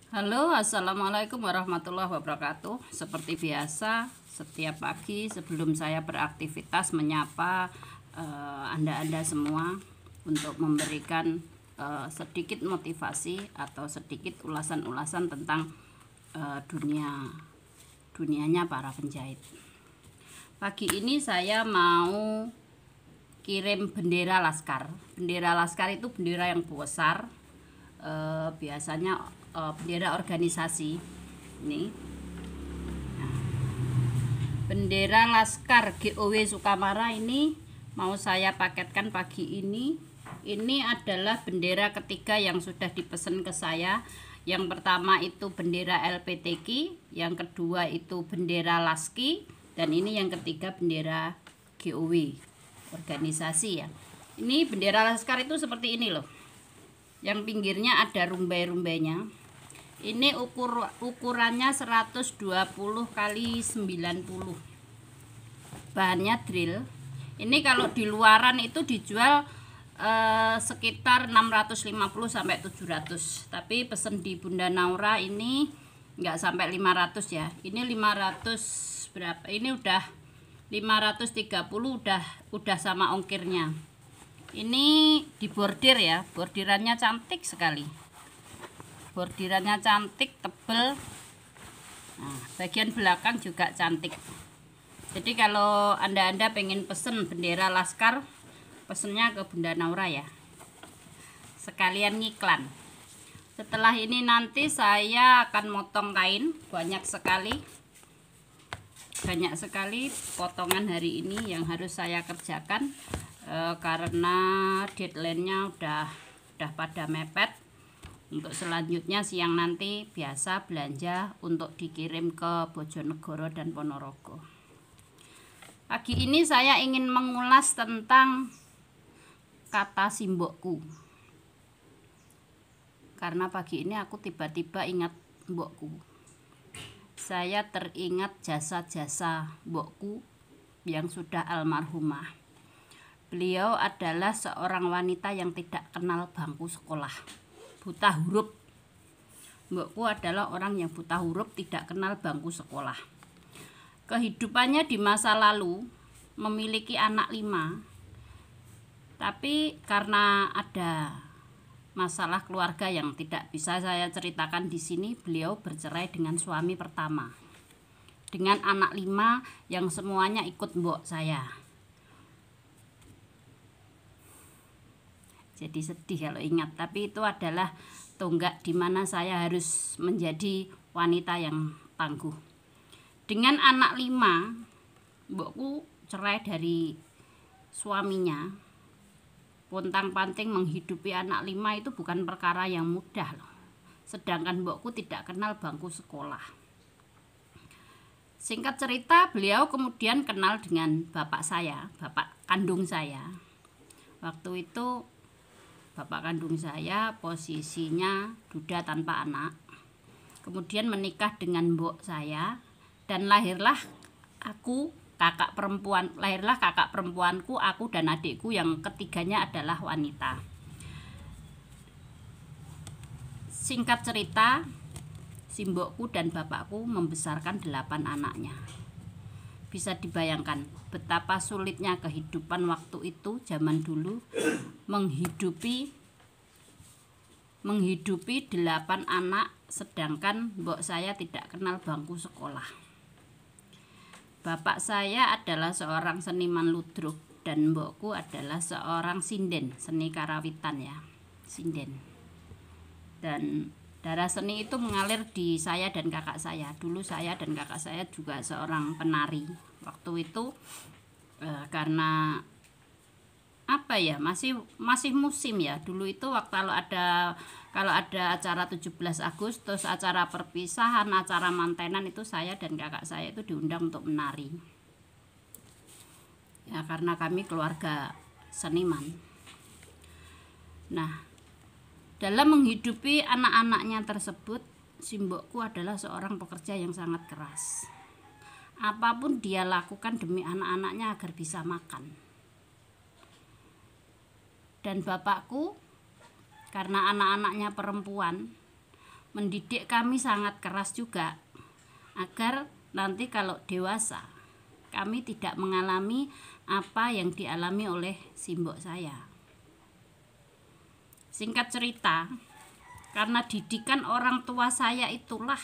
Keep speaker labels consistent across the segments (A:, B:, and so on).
A: Halo, assalamualaikum warahmatullahi wabarakatuh. Seperti biasa, setiap pagi sebelum saya beraktivitas menyapa Anda-Anda semua untuk memberikan sedikit motivasi atau sedikit ulasan-ulasan tentang dunianya para penjahit. Pagi ini saya mau kirim bendera laskar. Bendera laskar itu bendera yang besar. Biasanya bendera organisasi ini. Bendera Laskar GOW Sukamara ini mau saya paketkan pagi ini. Ini adalah bendera ketiga yang sudah dipesan ke saya. Yang pertama itu bendera LPTQ, yang kedua itu bendera Laski, dan ini yang ketiga bendera GOW organisasi ya. Ini bendera Laskar itu seperti ini loh. Yang pinggirnya ada rumbai-rumbainya. Ini ukurannya 120 kali 90. Bahannya drill. Ini kalau di luaran itu dijual sekitar 650 sampai 700. Tapi pesen di Bunda Naura ini enggak sampai 500 ya. Ini 500 berapa? Ini udah 530 udah sama ongkirnya. Ini di bordir ya, bordirannya cantik sekali. Bordirannya cantik, tebel. Nah, bagian belakang juga cantik. Jadi kalau Anda pengen pesen bendera Laskar, pesennya ke Bunda Naura ya. Sekalian ngiklan. Setelah ini nanti saya akan motong kain, banyak sekali potongan hari ini yang harus saya kerjakan. Karena deadline-nya udah pada mepet. Untuk selanjutnya siang nanti biasa belanja untuk dikirim ke Bojonegoro dan Ponorogo. Pagi ini saya ingin mengulas tentang kata simbokku. Karena pagi ini aku tiba-tiba ingat mbokku. Saya teringat jasa-jasa mbokku yang sudah almarhumah. Beliau adalah seorang wanita yang tidak kenal bangku sekolah, buta huruf. Mbokku adalah orang yang buta huruf, tidak kenal bangku sekolah. Kehidupannya di masa lalu memiliki anak 5, tapi karena ada masalah keluarga yang tidak bisa saya ceritakan di sini, beliau bercerai dengan suami pertama, dengan anak 5 yang semuanya ikut mbok saya. Jadi sedih kalau ingat, tapi itu adalah tonggak di mana saya harus menjadi wanita yang tangguh. Dengan anak 5, mbokku cerai dari suaminya. Pontang-panting menghidupi anak 5 itu bukan perkara yang mudah loh. Sedangkan mbokku tidak kenal bangku sekolah. Singkat cerita, beliau kemudian kenal dengan bapak saya, bapak kandung saya. Waktu itu bapak kandung saya posisinya duda tanpa anak. Kemudian menikah dengan mbok saya dan lahirlah kakak perempuanku, aku dan adikku yang ketiganya adalah wanita. Singkat cerita, si mbokku dan bapakku membesarkan 8 anaknya. Bisa dibayangkan betapa sulitnya kehidupan waktu itu, zaman dulu, menghidupi 8 anak, sedangkan mbok saya tidak kenal bangku sekolah. Bapak saya adalah seorang seniman ludruk dan mbokku adalah seorang sinden, seni karawitan ya, sinden. Dan darah seni itu mengalir di saya dan kakak saya. Dulu saya dan kakak saya juga seorang penari. Waktu itu karena apa ya, masih musim ya. Dulu itu kalau ada acara 17 Agustus, acara perpisahan, acara mantenan, itu saya dan kakak saya itu diundang untuk menari. Ya karena kami keluarga seniman. Nah, dalam menghidupi anak-anaknya tersebut, si mbokku adalah seorang pekerja yang sangat keras. Apapun dia lakukan demi anak-anaknya agar bisa makan. Dan bapakku karena anak-anaknya perempuan mendidik kami sangat keras juga, agar nanti kalau dewasa kami tidak mengalami apa yang dialami oleh simbok saya. Singkat cerita, karena didikan orang tua saya itulah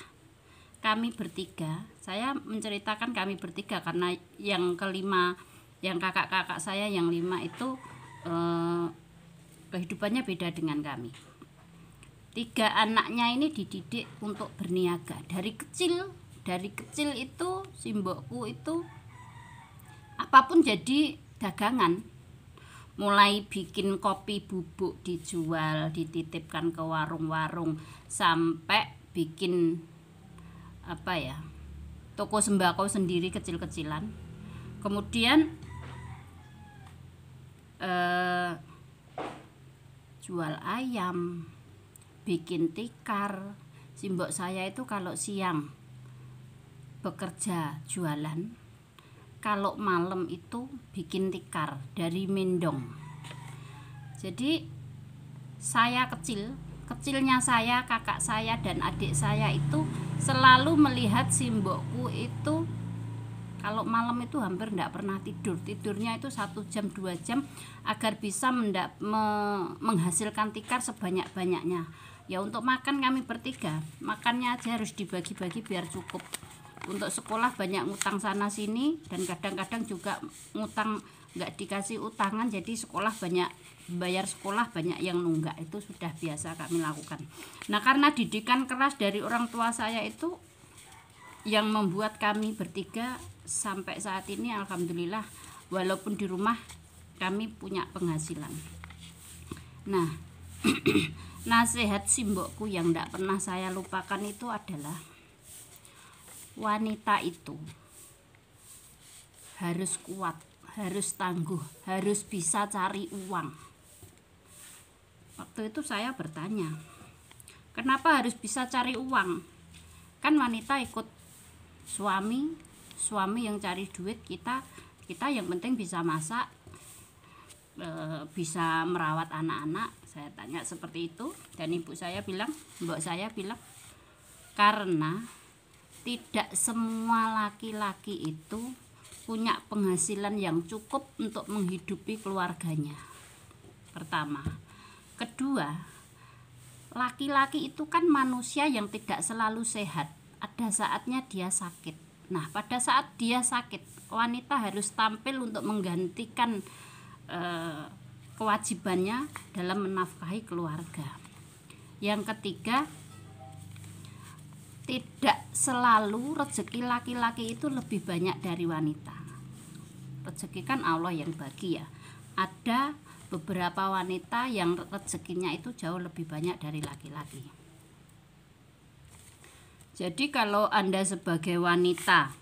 A: kami bertiga, saya menceritakan kami bertiga karena yang kelima, yang kakak-kakak saya yang 5 itu kehidupannya beda dengan kami. 3 anaknya ini dididik untuk berniaga dari kecil. Dari kecil itu simbokku itu apapun jadi dagangan, mulai bikin kopi bubuk dijual, dititipkan ke warung-warung, sampai bikin toko sembako sendiri kecil-kecilan. Kemudian jual ayam, bikin tikar. Simbok saya itu kalau siang bekerja jualan, kalau malam itu bikin tikar dari mendong. Jadi saya kecilnya saya, kakak saya dan adik saya itu selalu melihat simbokku itu kalau malam itu hampir tidak pernah tidur. Tidurnya itu 1 jam 2 jam agar bisa menghasilkan tikar sebanyak-banyaknya. Ya untuk makan kami bertiga, makannya aja harus dibagi-bagi biar cukup. Untuk sekolah banyak ngutang sana sini, dan kadang-kadang juga ngutang nggak dikasih utangan, jadi sekolah banyak, bayar sekolah banyak yang nunggak. Itu sudah biasa kami lakukan. Nah, karena didikan keras dari orang tua saya itu yang membuat kami bertiga sampai saat ini alhamdulillah walaupun di rumah kami punya penghasilan. Nah, nasihat simbokku yang tidak pernah saya lupakan itu adalah wanita itu harus kuat, harus tangguh, harus bisa cari uang. Waktu itu saya bertanya, kenapa harus bisa cari uang? Kan wanita ikut suami yang cari duit, kita yang penting bisa masak, bisa merawat anak-anak. Saya tanya seperti itu, dan mbok saya bilang karena tidak semua laki-laki itu punya penghasilan yang cukup untuk menghidupi keluarganya. Pertama. Kedua, laki-laki itu kan manusia yang tidak selalu sehat. Ada saatnya dia sakit. Nah, pada saat dia sakit, wanita harus tampil untuk menggantikan kewajibannya dalam menafkahi keluarga. Yang ketiga, tidak selalu rezeki laki-laki itu lebih banyak dari wanita. Rezeki kan Allah yang bagi ya. Ada beberapa wanita yang rezekinya itu jauh lebih banyak dari laki-laki. Jadi kalau Anda sebagai wanita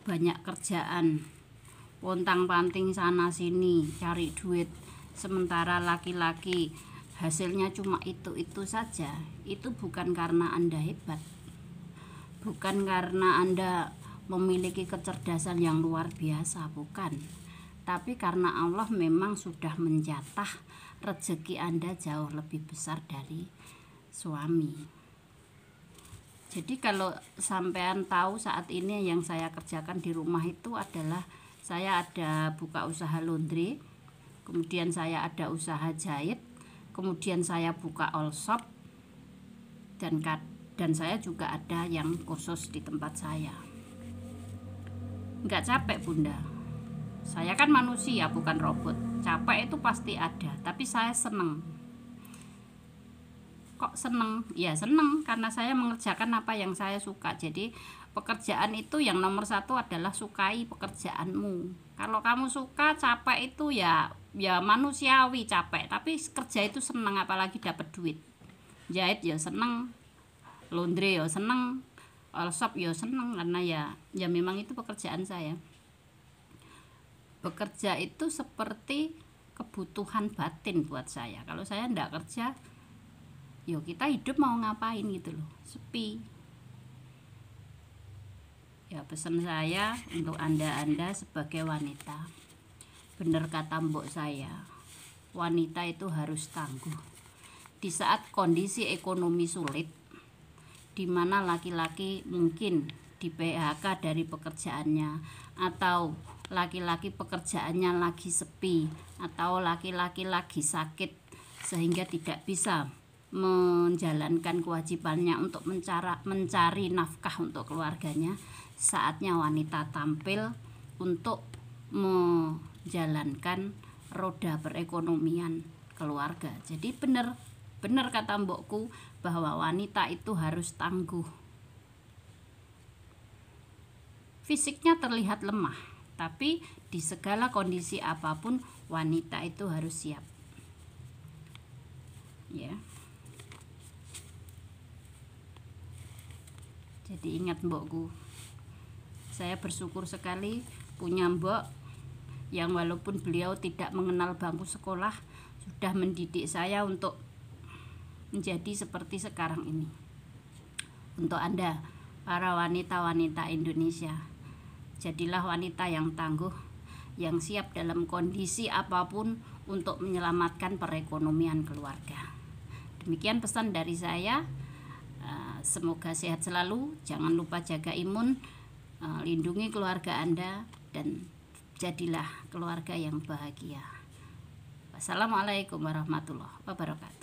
A: banyak kerjaan, pontang-panting sana sini cari duit, sementara laki-laki hasilnya cuma itu saja, itu bukan karena Anda hebat, bukan karena Anda memiliki kecerdasan yang luar biasa, bukan, tapi karena Allah memang sudah menjatah rezeki Anda jauh lebih besar dari suami. Jadi kalau sampean tahu, saat ini yang saya kerjakan di rumah itu adalah saya ada buka usaha laundry, kemudian saya ada usaha jahit, kemudian saya buka all shop, dan saya juga ada yang kursus di tempat saya. Nggak capek bunda, saya kan manusia bukan robot. Capek itu pasti ada, tapi saya seneng. Kok seneng? Ya seneng karena saya mengerjakan apa yang saya suka. Jadi pekerjaan itu yang nomor 1 adalah sukai pekerjaanmu. Kalau kamu suka, capek itu ya manusiawi capek, tapi kerja itu seneng, apalagi dapat duit. Jahit ya seneng, laundry ya seneng, all shop ya seneng, karena ya memang itu pekerjaan saya. Bekerja itu seperti kebutuhan batin buat saya. Kalau saya enggak kerja, yo kita hidup mau ngapain gitu loh, sepi. Ya pesan saya untuk anda sebagai wanita, bener kata mbok saya, wanita itu harus tangguh. Di saat kondisi ekonomi sulit, di mana laki-laki mungkin di PHK dari pekerjaannya, atau laki-laki pekerjaannya lagi sepi, atau laki-laki lagi sakit sehingga tidak bisa menjalankan kewajibannya untuk mencari nafkah untuk keluarganya. Saatnya wanita tampil untuk menjalankan roda perekonomian keluarga. Jadi benar kata mbokku bahwa wanita itu harus tangguh. Fisiknya terlihat lemah, tapi di segala kondisi apapun wanita itu harus siap. Ya. Jadi ingat mbokku, saya bersyukur sekali punya mbok yang walaupun beliau tidak mengenal bangku sekolah, sudah mendidik saya untuk menjadi seperti sekarang ini. Untuk Anda, para wanita-wanita Indonesia, jadilah wanita yang tangguh, yang siap dalam kondisi apapun untuk menyelamatkan perekonomian keluarga. Demikian pesan dari saya. Semoga sehat selalu, jangan lupa jaga imun, lindungi keluarga Anda, dan jadilah keluarga yang bahagia. Wassalamualaikum warahmatullahi wabarakatuh.